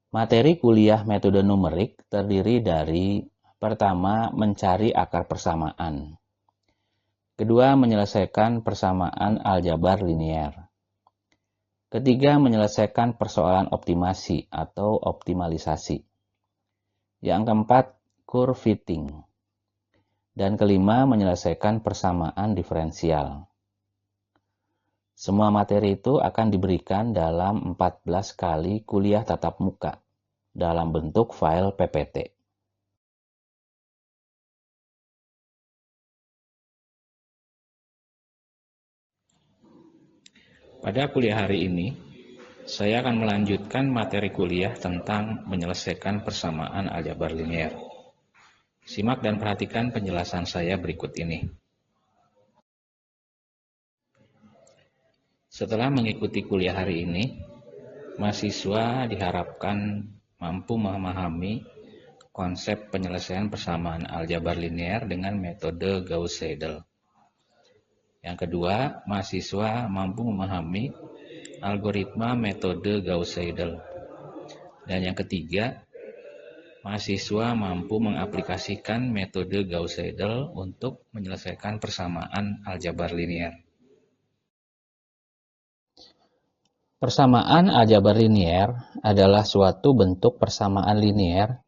Materi kuliah metode numerik terdiri dari: pertama, mencari akar persamaan. Kedua, menyelesaikan persamaan aljabar linier. Ketiga, menyelesaikan persoalan optimasi atau optimalisasi. Yang keempat, curve fitting. Dan kelima, menyelesaikan persamaan diferensial. Semua materi itu akan diberikan dalam 14 kali kuliah tatap muka dalam bentuk file PPT. Pada kuliah hari ini, saya akan melanjutkan materi kuliah tentang menyelesaikan persamaan aljabar linier. Simak dan perhatikan penjelasan saya berikut ini. Setelah mengikuti kuliah hari ini, mahasiswa diharapkan mampu memahami konsep penyelesaian persamaan aljabar linier dengan metode Gauss-Seidel. Yang kedua, mahasiswa mampu memahami algoritma metode Gauss-Seidel. Dan yang ketiga, mahasiswa mampu mengaplikasikan metode Gauss-Seidel untuk menyelesaikan persamaan aljabar linier. Persamaan aljabar linier adalah suatu bentuk persamaan linier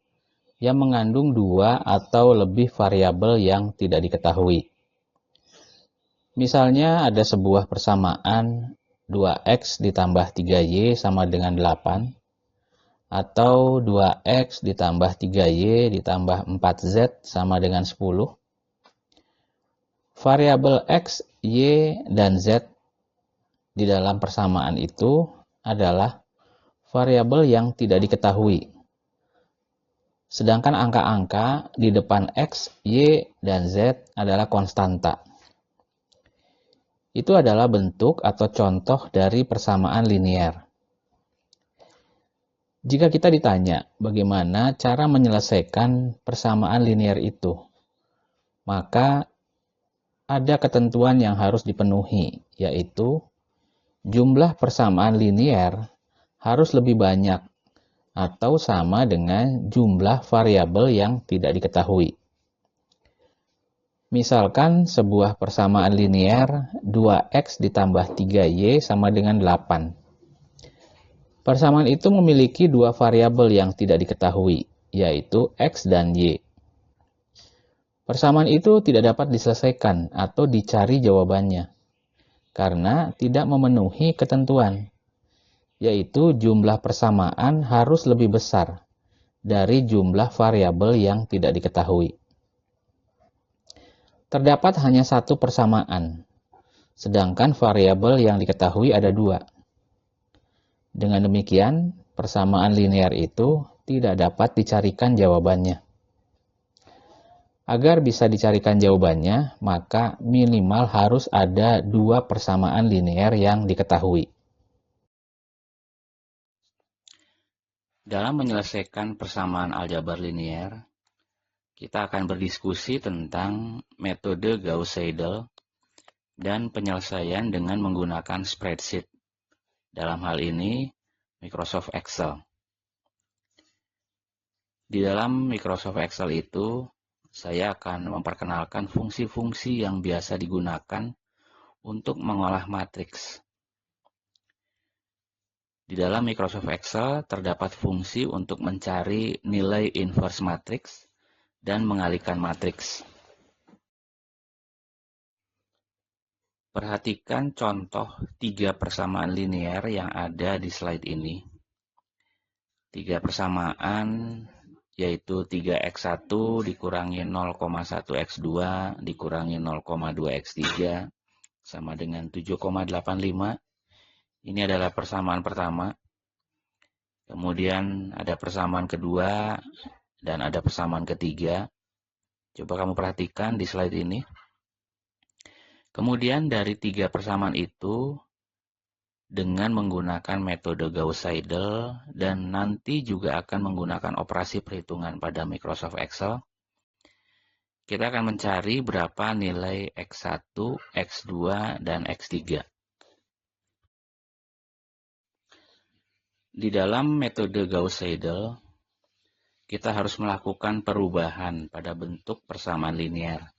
yang mengandung dua atau lebih variabel yang tidak diketahui. Misalnya ada sebuah persamaan 2x ditambah 3y sama dengan 8, atau 2x ditambah 3y ditambah 4z sama dengan 10. Variabel x, y, dan z di dalam persamaan itu adalah variabel yang tidak diketahui. Sedangkan angka-angka di depan x, y, dan z adalah konstanta. Itu adalah bentuk atau contoh dari persamaan linier. Jika kita ditanya bagaimana cara menyelesaikan persamaan linier itu, maka ada ketentuan yang harus dipenuhi, yaitu jumlah persamaan linier harus lebih banyak atau sama dengan jumlah variabel yang tidak diketahui. Misalkan sebuah persamaan linier 2x ditambah 3y sama dengan 8. Persamaan itu memiliki dua variabel yang tidak diketahui, yaitu x dan y. Persamaan itu tidak dapat diselesaikan atau dicari jawabannya, karena tidak memenuhi ketentuan, yaitu jumlah persamaan harus lebih besar dari jumlah variabel yang tidak diketahui. Terdapat hanya satu persamaan, sedangkan variabel yang diketahui ada dua. Dengan demikian, persamaan linier itu tidak dapat dicarikan jawabannya. Agar bisa dicarikan jawabannya, maka minimal harus ada dua persamaan linier yang diketahui. Dalam menyelesaikan persamaan aljabar linier, kita akan berdiskusi tentang metode Gauss-Seidel dan penyelesaian dengan menggunakan spreadsheet. Dalam hal ini, Microsoft Excel. Di dalam Microsoft Excel itu, saya akan memperkenalkan fungsi-fungsi yang biasa digunakan untuk mengolah matriks. Di dalam Microsoft Excel terdapat fungsi untuk mencari nilai inverse matriks dan mengalihkan matriks. Perhatikan contoh 3 persamaan linier yang ada di slide ini. 3 persamaan yaitu 3x1 dikurangi 0,1x2 dikurangi 0,2x3 sama dengan 7,85. Ini adalah persamaan pertama. Kemudian ada persamaan kedua dan ada persamaan ketiga. Coba kamu perhatikan di slide ini. Kemudian dari 3 persamaan itu, dengan menggunakan metode Gauss-Seidel dan nanti juga akan menggunakan operasi perhitungan pada Microsoft Excel, kita akan mencari berapa nilai X1, X2, dan X3. Di dalam metode Gauss-Seidel, kita harus melakukan perubahan pada bentuk persamaan linear.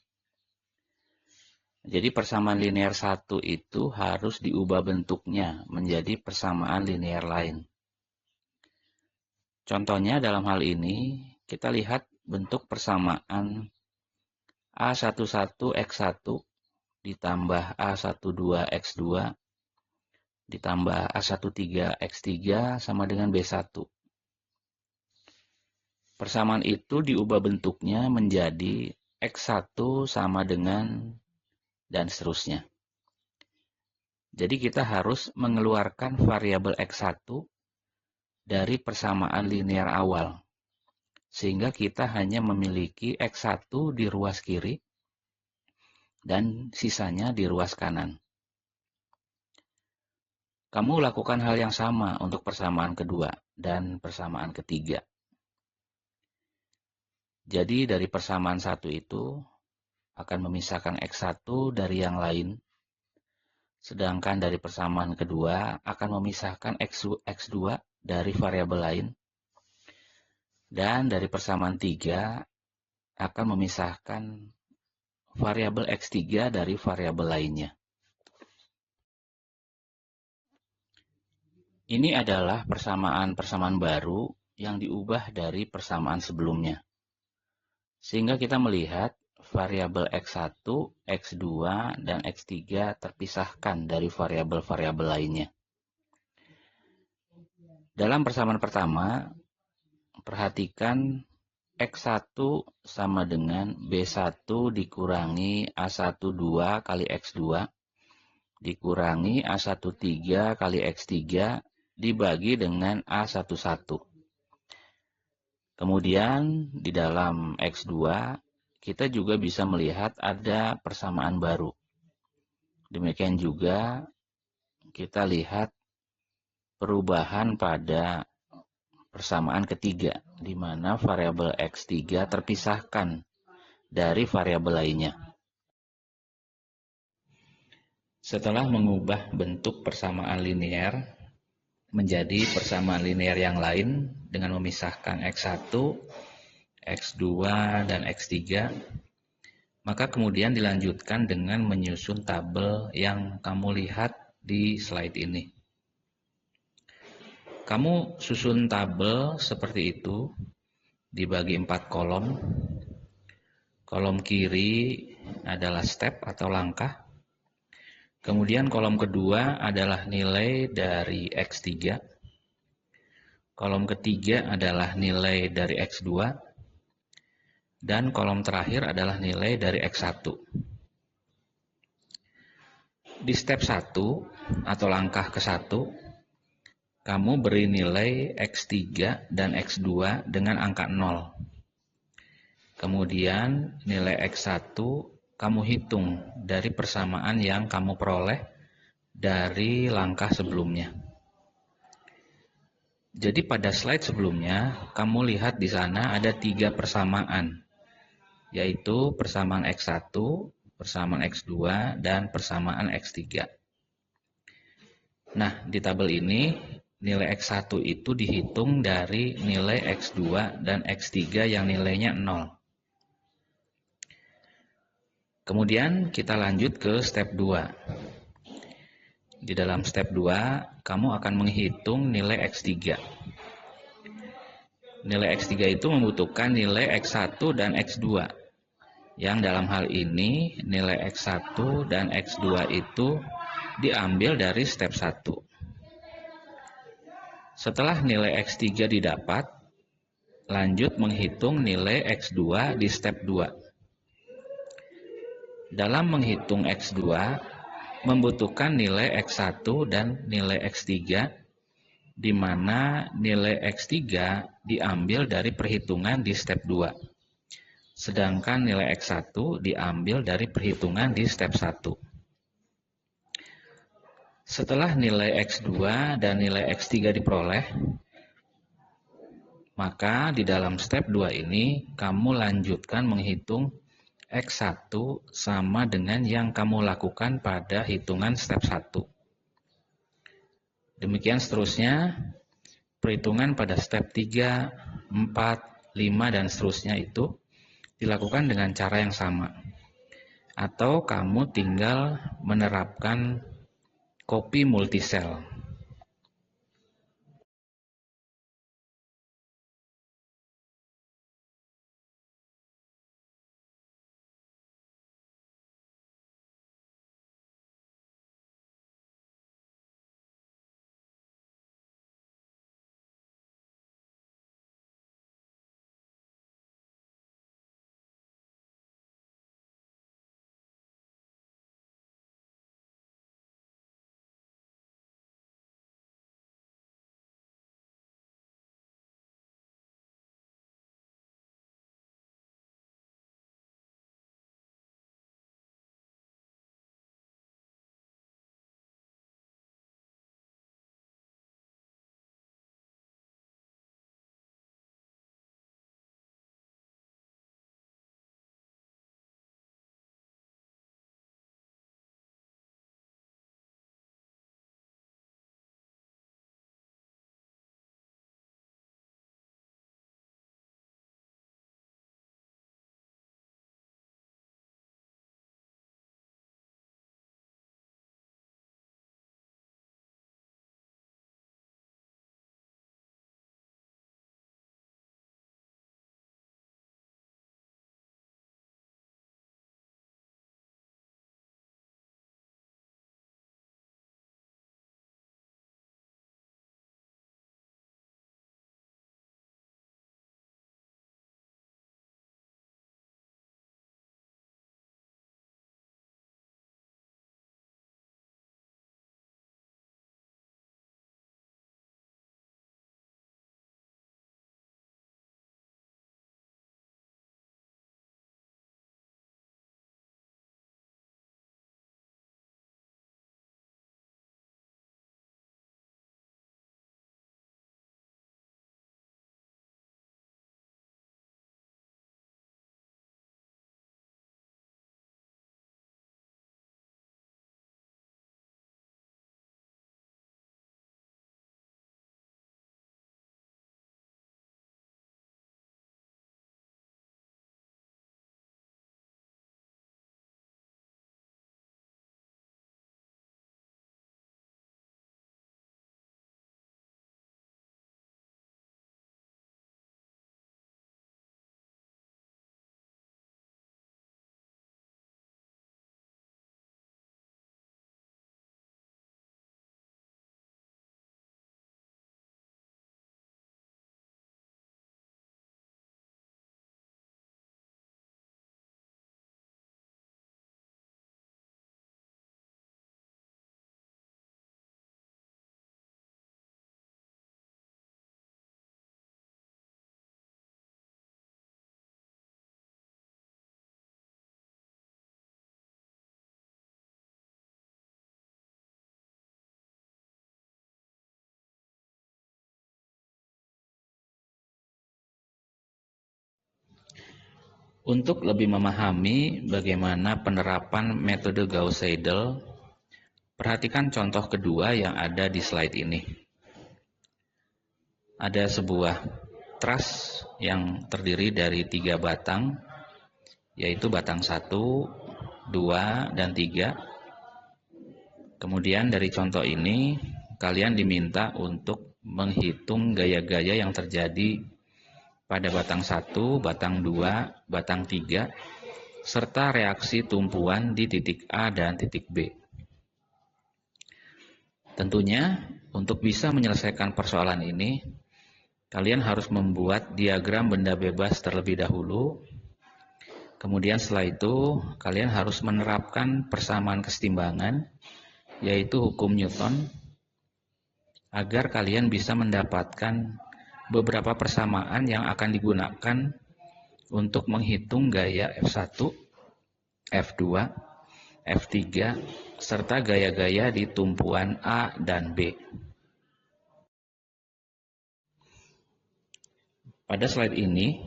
Jadi persamaan linear 1 itu harus diubah bentuknya menjadi persamaan linear lain. Contohnya dalam hal ini, kita lihat bentuk persamaan A11X1 ditambah A12X2 ditambah A13X3 sama dengan B1. Persamaan itu diubah bentuknya menjadi X1 sama dengan dan seterusnya. Jadi kita harus mengeluarkan variabel X1 dari persamaan linear awal. Sehingga kita hanya memiliki X1 di ruas kiri dan sisanya di ruas kanan. Kamu lakukan hal yang sama untuk persamaan kedua dan persamaan ketiga. Jadi dari persamaan 1 itu akan memisahkan X1 dari yang lain, sedangkan dari persamaan kedua akan memisahkan X2 dari variabel lain, dan dari persamaan 3 akan memisahkan variabel X3 dari variabel lainnya. Ini adalah persamaan baru yang diubah dari persamaan sebelumnya. Sehingga kita melihat variabel X1, X2, dan X3 terpisahkan dari variabel-variabel lainnya. Dalam persamaan pertama, perhatikan X1 sama dengan B1 dikurangi A12 kali X2 dikurangi A13 kali X3 dibagi dengan A11. Kemudian di dalam X2 kita juga bisa melihat ada persamaan baru. Demikian juga kita lihat perubahan pada persamaan ketiga, di mana variabel X3 terpisahkan dari variabel lainnya. Setelah mengubah bentuk persamaan linear menjadi persamaan linear yang lain dengan memisahkan X1, X2, dan X3, maka kemudian dilanjutkan dengan menyusun tabel yang kamu lihat di slide ini. Kamu susun tabel seperti itu, dibagi 4 kolom. Kolom kiri adalah step atau langkah. Kemudian kolom kedua adalah nilai dari X3. Kolom ketiga adalah nilai dari X2. Dan kolom terakhir adalah nilai dari X1. Di step 1 atau langkah ke-1, kamu beri nilai X3 dan X2 dengan angka 0. Kemudian nilai X1 kamu hitung dari persamaan yang kamu peroleh dari langkah sebelumnya. Jadi pada slide sebelumnya, kamu lihat di sana ada 3 persamaan, yaitu persamaan X1, persamaan X2, dan persamaan X3. Nah, di tabel ini, nilai X1 itu dihitung dari nilai X2 dan X3 yang nilainya 0. Kemudian kita lanjut ke step 2. Di dalam step 2, kamu akan menghitung nilai X3. Nilai X3 itu membutuhkan nilai X1 dan X2. Yang dalam hal ini, nilai X1 dan X2 itu diambil dari step 1. Setelah nilai X3 didapat, lanjut menghitung nilai X2 di step 2. Dalam menghitung X2, membutuhkan nilai X1 dan nilai X3, di mana nilai X3 diambil dari perhitungan di step 2. Sedangkan nilai X1 diambil dari perhitungan di step 1. Setelah nilai X2 dan nilai X3 diperoleh, maka di dalam step 2 ini kamu lanjutkan menghitung X1 sama dengan yang kamu lakukan pada hitungan step 1. Demikian seterusnya, perhitungan pada step 3, 4, 5, dan seterusnya itu dilakukan dengan cara yang sama. Atau kamu tinggal menerapkan copy multisel. Untuk lebih memahami bagaimana penerapan metode Gauss-Seidel, perhatikan contoh kedua yang ada di slide ini. Ada sebuah truss yang terdiri dari 3 batang, yaitu batang 1, 2, dan 3. Kemudian dari contoh ini, kalian diminta untuk menghitung gaya-gaya yang terjadi pada batang 1, batang 2, batang 3, serta reaksi tumpuan di titik A dan titik B. Tentunya, untuk bisa menyelesaikan persoalan ini, kalian harus membuat diagram benda bebas terlebih dahulu. Kemudian setelah itu, kalian harus menerapkan persamaan kesetimbangan, yaitu hukum Newton, agar kalian bisa mendapatkan beberapa persamaan yang akan digunakan untuk menghitung gaya F1, F2, F3, serta gaya-gaya di tumpuan A dan B. Pada slide ini,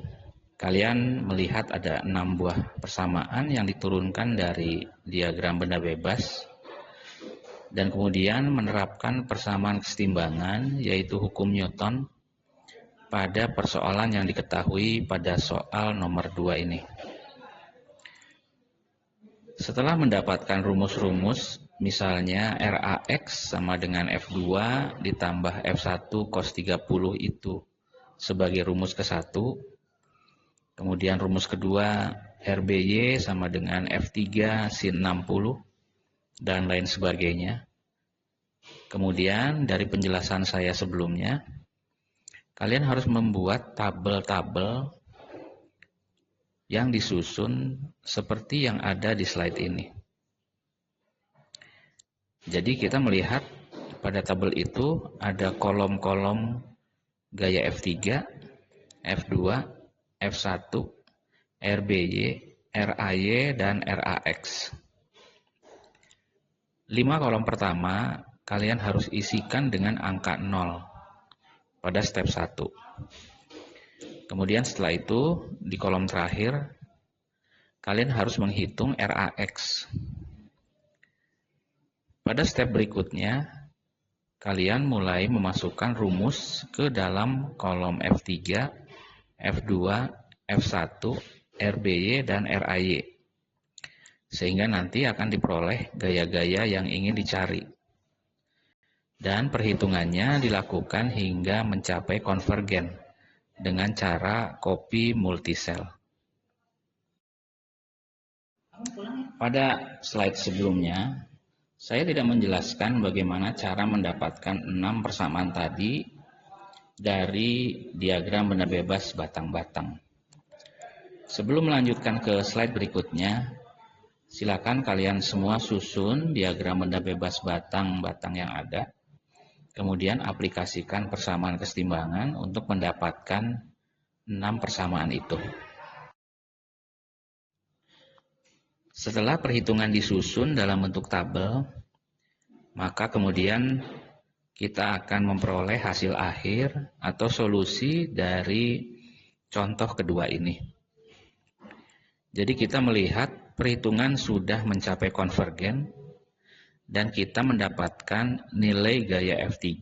kalian melihat ada 6 buah persamaan yang diturunkan dari diagram benda bebas. dan kemudian menerapkan persamaan kesetimbangan, yaitu hukum Newton, pada persoalan yang diketahui pada soal nomor 2 ini. Setelah mendapatkan rumus-rumus, misalnya RAX sama dengan F2 ditambah F1 cos 30 itu sebagai rumus ke-1, kemudian rumus kedua RBY sama dengan F3 sin 60, dan lain sebagainya. Kemudian dari penjelasan saya sebelumnya, kalian harus membuat tabel-tabel yang disusun seperti yang ada di slide ini. Jadi kita melihat pada tabel itu ada kolom-kolom gaya F3, F2, F1, RBY, RAY, dan RAX. 5 kolom pertama kalian harus isikan dengan angka 0 pada step 1. Kemudian setelah itu di kolom terakhir kalian harus menghitung RAX. Pada step berikutnya kalian mulai memasukkan rumus ke dalam kolom F3, F2, F1, RBY, dan RAY. Sehingga nanti akan diperoleh gaya-gaya yang ingin dicari. Dan perhitungannya dilakukan hingga mencapai konvergen dengan cara copy multisel. Pada slide sebelumnya, saya tidak menjelaskan bagaimana cara mendapatkan 6 persamaan tadi dari diagram benda bebas batang-batang. Sebelum melanjutkan ke slide berikutnya, silakan kalian semua susun diagram benda bebas batang-batang yang ada. Kemudian aplikasikan persamaan kesetimbangan untuk mendapatkan 6 persamaan itu. Setelah perhitungan disusun dalam bentuk tabel, maka kemudian kita akan memperoleh hasil akhir atau solusi dari contoh kedua ini. Jadi kita melihat perhitungan sudah mencapai konvergen dan kita mendapatkan nilai gaya F3,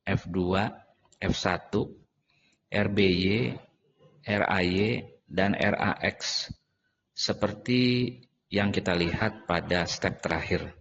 F2, F1, RBY, RAY, dan RAX seperti yang kita lihat pada step terakhir.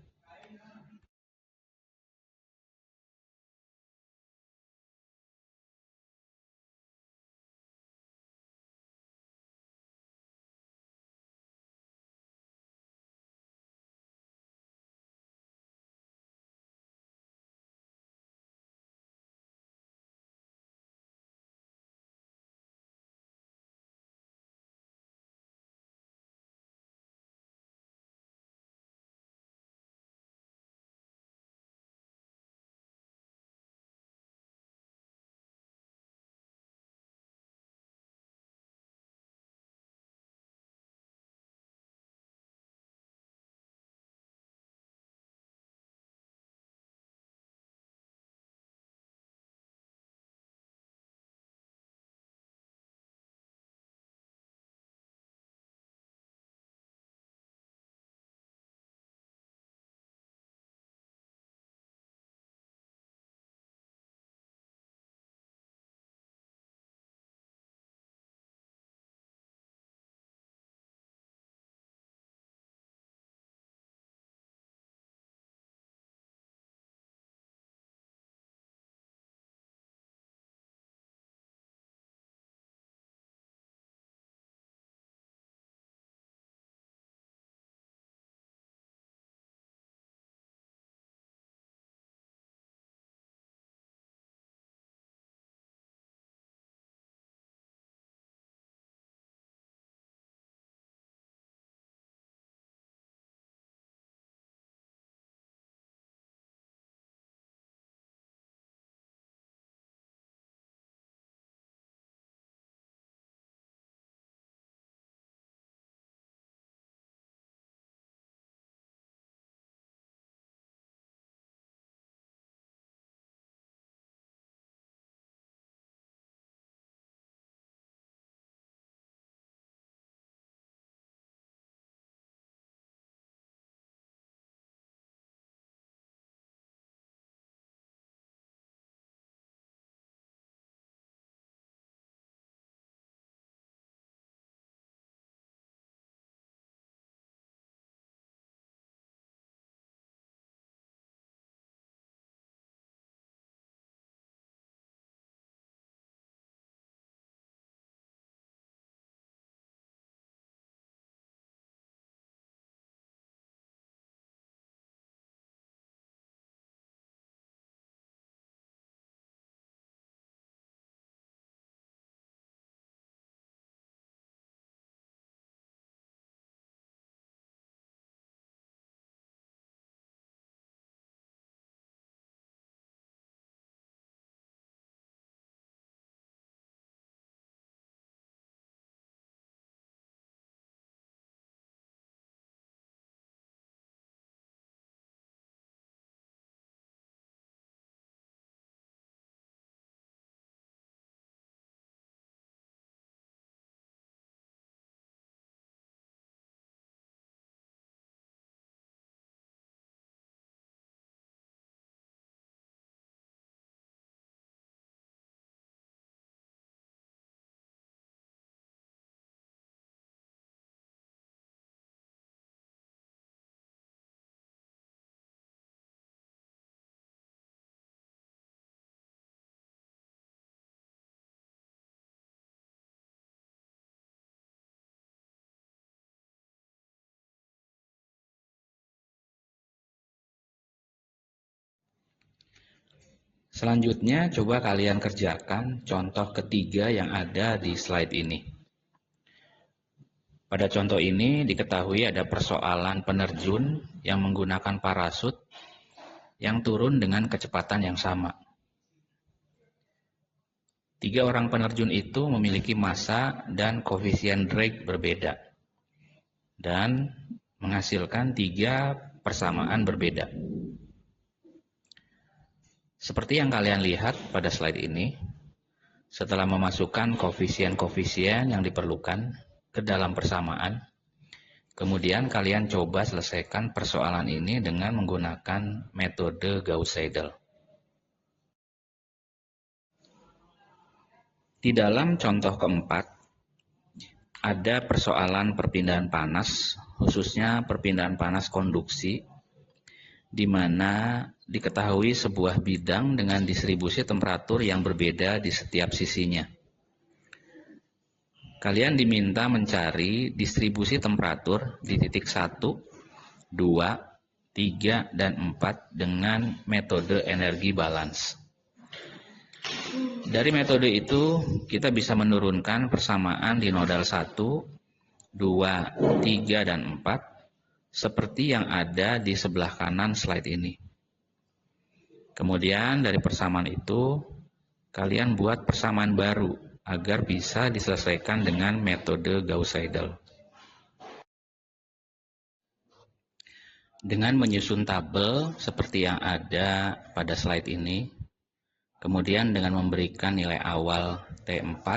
Selanjutnya, coba kalian kerjakan contoh ketiga yang ada di slide ini. Pada contoh ini diketahui ada persoalan penerjun yang menggunakan parasut yang turun dengan kecepatan yang sama. 3 orang penerjun itu memiliki massa dan koefisien drag berbeda dan menghasilkan 3 persamaan berbeda. Seperti yang kalian lihat pada slide ini, setelah memasukkan koefisien-koefisien yang diperlukan ke dalam persamaan, kemudian kalian coba selesaikan persoalan ini dengan menggunakan metode Gauss-Seidel. Di dalam contoh keempat, ada persoalan perpindahan panas, khususnya perpindahan panas konduksi, di mana diketahui sebuah bidang dengan distribusi temperatur yang berbeda di setiap sisinya. Kalian diminta mencari distribusi temperatur di titik 1, 2, 3, dan 4 dengan metode energi balance. Dari metode itu, kita bisa menurunkan persamaan di nodal 1, 2, 3, dan 4, seperti yang ada di sebelah kanan slide ini. Kemudian dari persamaan itu, kalian buat persamaan baru agar bisa diselesaikan dengan metode Gauss-Seidel. Dengan menyusun tabel seperti yang ada pada slide ini, kemudian dengan memberikan nilai awal T4,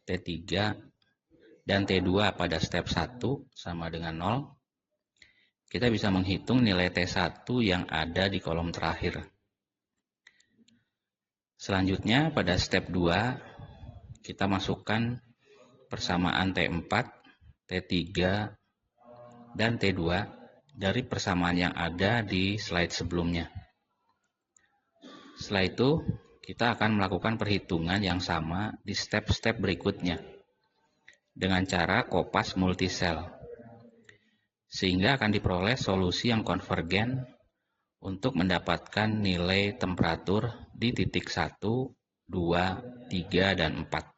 T3, dan T2 pada step 1 sama dengan 0, kita bisa menghitung nilai T1 yang ada di kolom terakhir. Selanjutnya pada step 2, kita masukkan persamaan T4, T3, dan T2 dari persamaan yang ada di slide sebelumnya. Setelah itu, kita akan melakukan perhitungan yang sama di step-step berikutnya dengan cara kopas multisel, sehingga akan diperoleh solusi yang konvergen untuk mendapatkan nilai temperatur di titik 1, 2, 3, dan 4.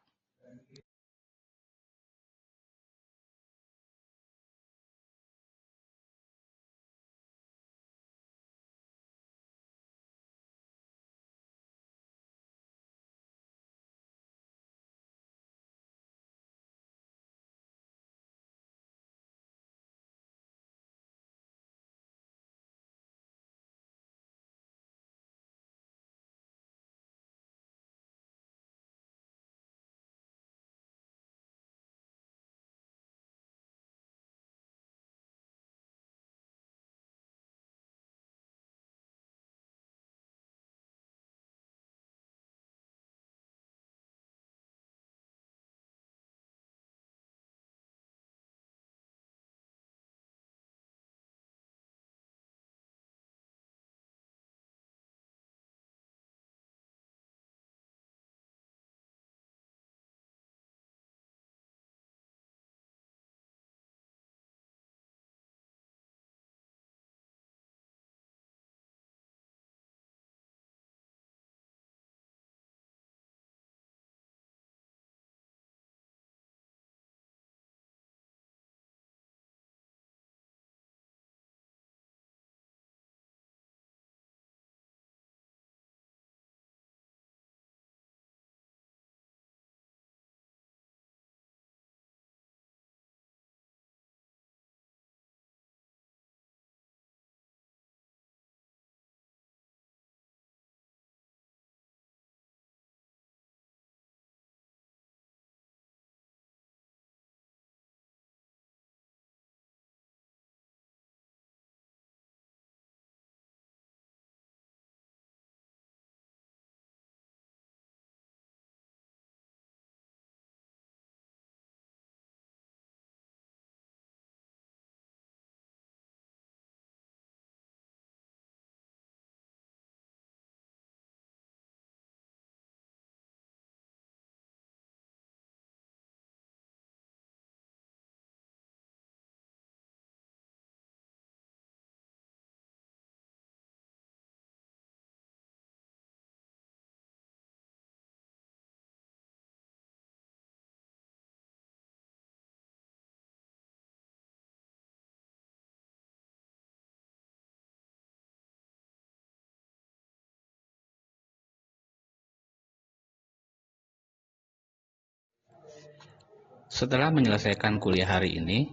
Setelah menyelesaikan kuliah hari ini,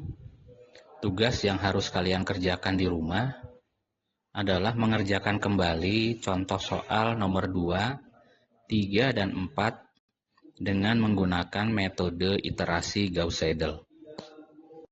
tugas yang harus kalian kerjakan di rumah adalah mengerjakan kembali contoh soal nomor 2, 3, dan 4 dengan menggunakan metode iterasi Gauss-Seidel.